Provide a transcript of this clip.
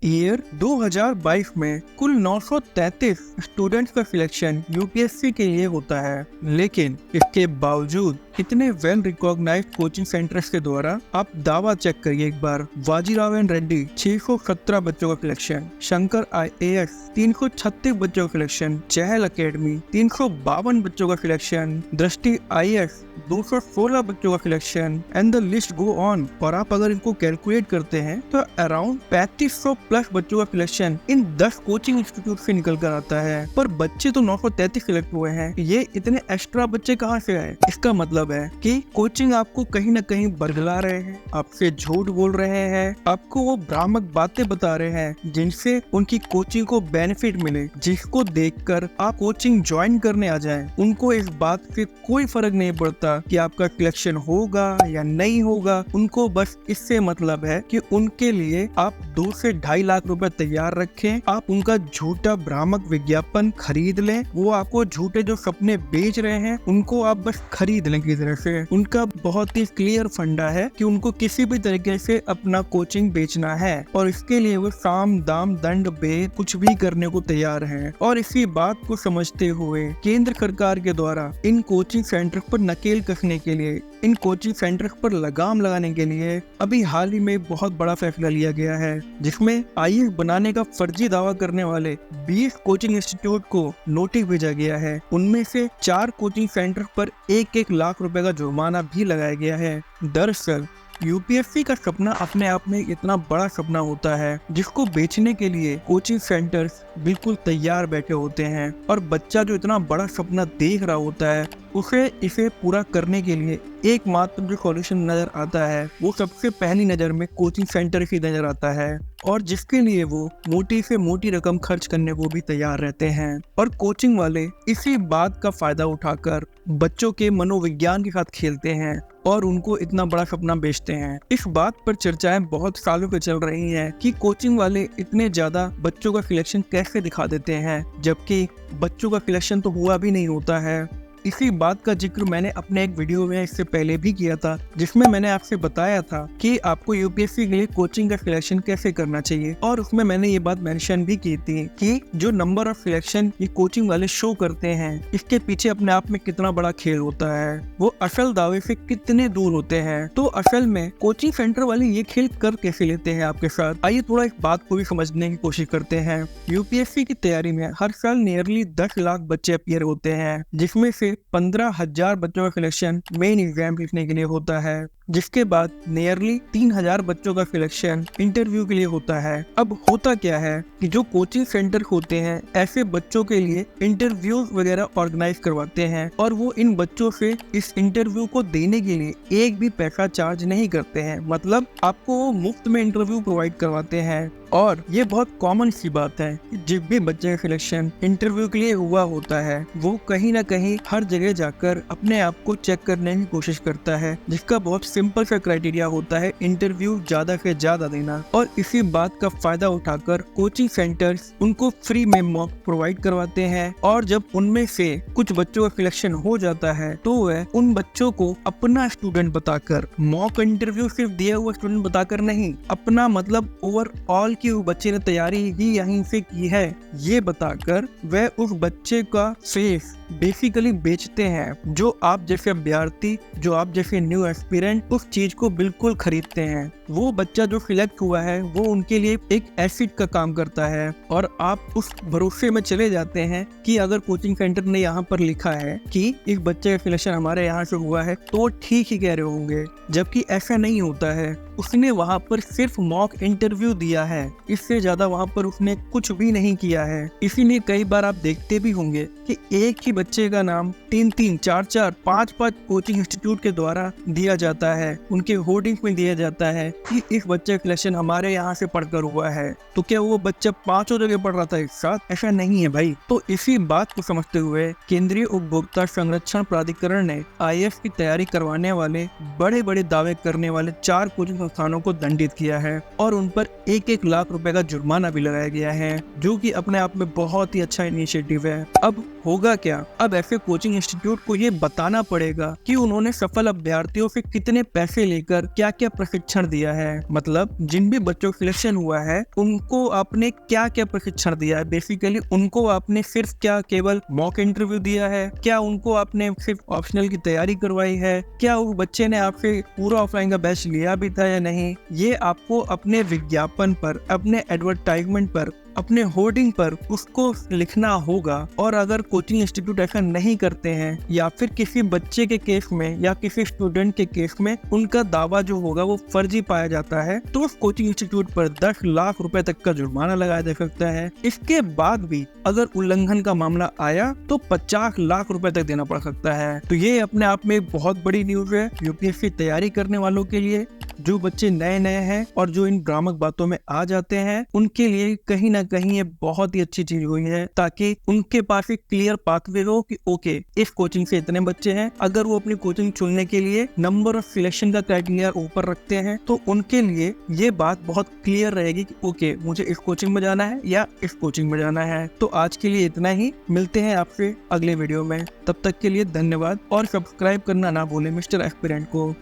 Year 2022 में कुल 933 students का सिलेक्शन यूपीएससी के लिए होता है, लेकिन इसके बावजूद इतने वेल रिकॉग्नाइज्ड कोचिंग सेंटर्स के द्वारा आप दावा चेक करिए एक बार। वाजीराव एंड रेड्डी 617 बच्चों का सिलेक्शन, शंकर आईएएस 336 बच्चों का सिलेक्शन, चहल अकेडमी 352 बच्चों का सिलेक्शन, दृष्टि आईएएस 216 बच्चों का selection and the list go on. और आप अगर इनको कैलकुलेट करते हैं तो अराउंड 3500 प्लस बच्चों का सिलेक्शन इन 10 कोचिंग इंस्टीट्यूट से निकल कर आता है। पर बच्चे तो 933 सिलेक्ट हुए हैं, ये इतने एक्स्ट्रा बच्चे कहाँ से आए? इसका मतलब है कि कोचिंग आपको कहीं न कहीं बरगला रहे हैं, आपसे झूठ बोल रहे हैं, आपको वो भ्रामक बातें बता रहे हैं जिनसे उनकी कोचिंग को बेनिफिट मिले, जिसको देखकर आप कोचिंग ज्वाइन करने आ जाएं। उनको इस बात से कोई फर्क नहीं पड़ता कि आपका सिलेक्शन होगा या नहीं होगा। उनको बस इससे मतलब है कि उनके लिए आप 2 से 2.5 लाख रुपए तैयार रखें, आप उनका झूठा भ्रामक विज्ञापन खरीद लें, वो आपको झूठे जो सपने बेच रहे हैं उनको आप बस खरीद लें किसी तरह से। उनका बहुत ही क्लियर फंडा है कि उनको किसी भी तरीके से अपना कोचिंग बेचना है और इसके लिए वो साम दाम दंड भेद कुछ भी करने को तैयार हैं। और इसी बात को समझते हुए केंद्र सरकार के द्वारा इन कोचिंग सेंटर पर नकेल कसने के लिए, इन कोचिंग सेंटर पर लगाम लगाने के लिए अभी हाल ही में बहुत बड़ा फैसला लिया गया है, जिसमें आईएएस बनाने का फर्जी दावा करने वाले 20 कोचिंग इंस्टीट्यूट को नोटिस भेजा गया है। उनमें से 4 कोचिंग सेंटर पर 1-1 लाख रुपए का जुर्माना भी लगाया गया है। दरअसल यूपीएससी का सपना अपने आप में इतना बड़ा सपना होता है जिसको बेचने के लिए कोचिंग सेंटर्स बिल्कुल तैयार बैठे होते हैं, और बच्चा जो इतना बड़ा सपना देख रहा होता है उसे इसे पूरा करने के लिए एकमात्र जो सॉल्यूशन नजर आता है वो सबसे पहली नजर में कोचिंग सेंटर ही नजर आता है, और जिसके लिए वो मोटी से मोटी रकम खर्च करने को भी तैयार रहते हैं। और कोचिंग वाले इसी बात का फायदा उठाकर बच्चों के मनोविज्ञान के साथ खेलते हैं और उनको इतना बड़ा सपना बेचते हैं। इस बात पर चर्चाएं बहुत सालों से चल रही हैं कि कोचिंग वाले इतने ज्यादा बच्चों का सिलेक्शन कैसे दिखा देते हैं, जबकि बच्चों का सिलेक्शन तो हुआ भी नहीं होता है। इसी बात का जिक्र मैंने अपने एक वीडियो में इससे पहले भी किया था, जिसमें मैंने आपसे बताया था कि आपको यूपीएससी के लिए कोचिंग का सिलेक्शन कैसे करना चाहिए, और उसमें मैंने ये बात मेंशन भी की थी कि जो नंबर ऑफ सिलेक्शन ये कोचिंग वाले शो करते हैं इसके पीछे अपने आप में कितना बड़ा खेल होता है, वो असल दावे से कितने दूर होते हैं। तो असल में कोचिंग सेंटर वाले ये खेल कर कैसे लेते हैं आपके साथ, आइए थोड़ा इस बात को भी समझने की कोशिश करते हैं। यूपीएससी की तैयारी में हर साल नियरली 10 लाख बच्चे अपीयर होते हैं, जिसमें से 15,000 बच्चों का सिलेक्शन मेन एग्जाम लिखने के लिए होता है, जिसके बाद नियरली 3,000 बच्चों का सिलेक्शन इंटरव्यू के लिए होता है। अब होता क्या है कि जो कोचिंग सेंटर होते हैं ऐसे बच्चों के लिए इंटरव्यूज वगैरह ऑर्गेनाइज करवाते हैं, और वो इन बच्चों से इस इंटरव्यू को देने के लिए एक भी पैसा चार्ज नहीं करते हैं, मतलब आपको वो मुफ्त में इंटरव्यू प्रोवाइड करवाते हैं। और ये बहुत कॉमन सी बात है कि जिस भी बच्चे का सिलेक्शन इंटरव्यू के लिए हुआ होता है वो कहीं ना कहीं हर जगह जाकर अपने आप को चेक करने की कोशिश करता है, जिसका बहुत सिंपल सा क्राइटेरिया होता है इंटरव्यू ज्यादा से ज्यादा देना। और इसी बात का फायदा उठाकर कोचिंग सेंटर्स उनको फ्री में मॉक प्रोवाइड करवाते हैं, और जब उनमें से कुछ बच्चों का सिलेक्शन हो जाता है तो वह उन बच्चों को अपना स्टूडेंट बताकर, मॉक इंटरव्यू सिर्फ दिया हुआ स्टूडेंट बताकर नहीं, अपना मतलब ओवरऑल कि वो बच्चे ने तैयारी ही यहीं से की है ये बताकर वह उस बच्चे का फेस बेसिकली बेचते हैं। जो आप जैसे अभ्यर्थी, जो आप जैसे न्यू एस्पिरेंट उस चीज को बिल्कुल खरीदते हैं। वो बच्चा जो सिलेक्ट हुआ है वो उनके लिए एक एसिड का काम करता है, और आप उस भरोसे में चले जाते हैं कि अगर कोचिंग सेंटर ने यहाँ पर लिखा है कि इस बच्चे का सिलेक्शन हमारे यहाँ से हुआ है तो ठीक ही कह रहे होंगे, जबकि ऐसा नहीं होता है। उसने वहाँ पर सिर्फ मॉक इंटरव्यू दिया है, इससे ज्यादा वहाँ पर उसने कुछ भी नहीं किया है। इसीलिए कई बार आप देखते भी होंगे कि एक ही बच्चे का नाम 3-3, 4-4, 5-5 कोचिंग इंस्टीट्यूट के द्वारा दिया जाता है, उनके होर्डिंग्स में दिया जाता है कि इस बच्चे का सिलेक्शन हमारे यहाँ से पढ़कर हुआ है। तो क्या वो बच्चा 5 जगह पढ़ रहा था एक साथ? ऐसा नहीं है भाई। तो इसी बात को समझते हुए केंद्रीय उपभोक्ता संरक्षण प्राधिकरण ने आईएएस की तैयारी करवाने वाले बड़े बड़े दावे करने वाले 4 कोचिंग संस्थानों को दंडित किया है, और उन पर 1-1 लाख रुपए का जुर्माना भी लगाया गया है, जो कि अपने आप में बहुत ही अच्छा इनिशिएटिव है। अब होगा क्या? अब ऐसे कोचिंग इंस्टीट्यूट को ये बताना पड़ेगा कि उन्होंने सफल अभ्यर्थियों से कितने पैसे लेकर क्या क्या प्रशिक्षण दिया है। मतलब जिन भी बच्चों का सिलेक्शन हुआ है उनको आपने क्या क्या प्रशिक्षण दिया है। बेसिकली उनको आपने सिर्फ क्या केवल मॉक इंटरव्यू दिया है, क्या उनको आपने सिर्फ ऑप्शनल की तैयारी करवाई है, क्या उस बच्चे ने आपसे पूरा ऑफलाइन का बैच लिया भी था या नहीं। ये आपको अपने विज्ञापन पर, अपने एडवर्टाइजमेंट पर, अपने होर्डिंग पर उसको लिखना होगा। और अगर कोचिंग इंस्टीट्यूट ऐसा नहीं करते हैं या फिर किसी बच्चे के केस में या किसी स्टूडेंट के केस में उनका दावा जो होगा वो फर्जी पाया जाता है, तो उस कोचिंग इंस्टीट्यूट पर 10 लाख रुपए तक का जुर्माना लगाया जा सकता है। इसके बाद भी अगर उल्लंघन का मामला आया तो 50 लाख रुपए तक देना पड़ सकता है। तो ये अपने आप में एक बहुत बड़ी न्यूज है यूपीएससी तैयारी करने वालों के लिए। जो बच्चे नए नए हैं और जो इन भ्रामक बातों में आ जाते हैं उनके लिए कहीं ना कहीं ये बहुत ही अच्छी चीज हुई है, ताकि उनके पास एक क्लियर पाथवे हो कि ओके इस कोचिंग से इतने बच्चे हैं। अगर वो अपनी कोचिंग चुनने के लिए नंबर ऑफ सिलेक्शन का क्राइटेरिया ऊपर रखते हैं तो उनके लिए ये बात बहुत क्लियर रहेगी कि ओके मुझे इस कोचिंग में जाना है या इस कोचिंग में जाना है। तो आज के लिए इतना ही, मिलते हैं आपसे अगले वीडियो में। तब तक के लिए धन्यवाद और सब्सक्राइब करना ना भूलें मिस्टर एस्पिरेंट को।